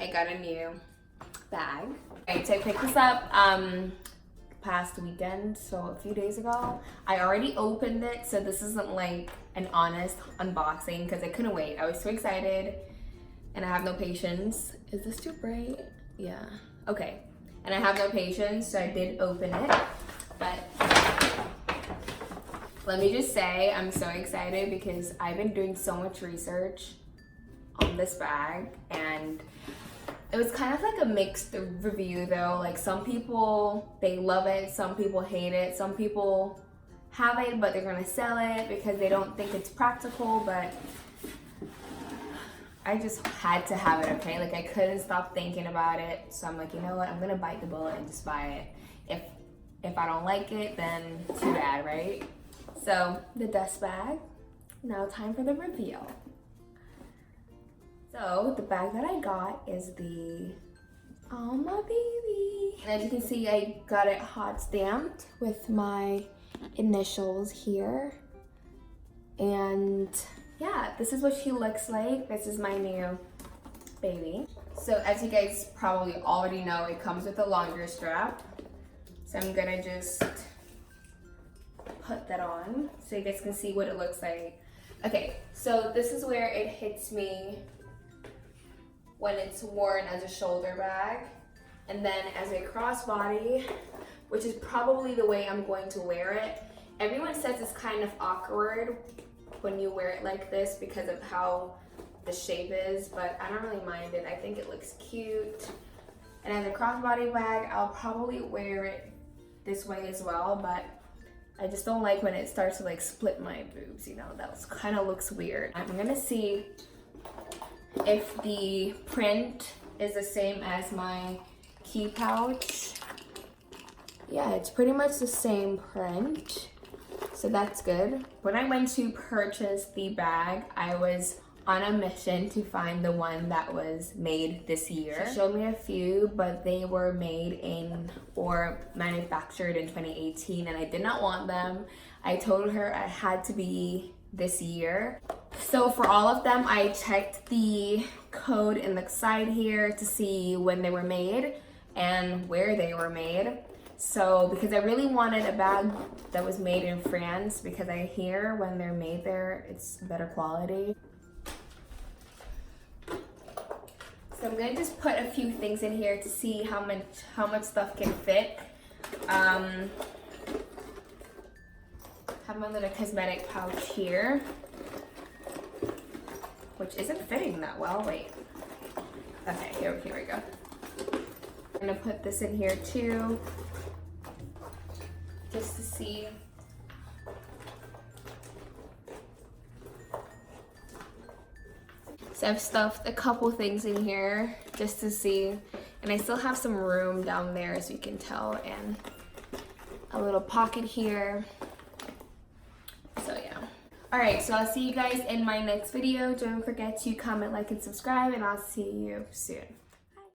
I got a new bag. Alright, so I picked this up past weekend, so a few days ago. I already opened it, so this isn't like an honest unboxing because I couldn't wait. I was so excited and I have no patience. Is this too bright? Yeah. Okay. And I have no patience, so I did open it. But let me just say, I'm so excited because I've been doing so much research on this bag, and it was kind of like a mixed review though. Like some people, they love it, some people hate it, some people have it but they're gonna sell it because they don't think it's practical, but I just had to have it, okay? Like I couldn't stop thinking about it, so I'm like, you know what, I'm gonna bite the bullet and just buy it. If I don't like it, then too bad, right? So the dust bag, now time for the reveal. So the bag that I got is the Alma baby. And as you can see, I got it hot stamped with my initials here. And yeah, this is what she looks like. This is my new baby. So as you guys probably already know, it comes with a longer strap. So I'm gonna just put that on so you guys can see what it looks like. Okay, so this is where it hits me when it's worn as a shoulder bag, and then as a crossbody, which is probably the way I'm going to wear it. Everyone says it's kind of awkward when you wear it like this because of how the shape is, but I don't really mind it. I think it looks cute. And as a crossbody bag, I'll probably wear it this way as well, but I just don't like when it starts to like split my boobs, you know, that kind of looks weird. I'm gonna see if the print is the same as my key pouch. Yeah, it's pretty much the same print, so that's good. When I went to purchase the bag, I was on a mission to find the one that was made this year. She showed me a few, but they were made in or manufactured in 2018, and I did not want them. I told her it had to be this year. So for all of them, I checked the code in the side here to see when they were made and where they were made. So because I really wanted a bag that was made in France, because I hear when they're made there, it's better quality. So I'm gonna just put a few things in here to see how much stuff can fit. Have my little cosmetic pouch here, which isn't fitting that well. Wait. Okay, here we go. I'm gonna put this in here too, just to see. So I've stuffed a couple things in here just to see, and I still have some room down there as you can tell, and a little pocket here. So yeah. Alright, so I'll see you guys in my next video. Don't forget to comment, like, and subscribe, and I'll see you soon.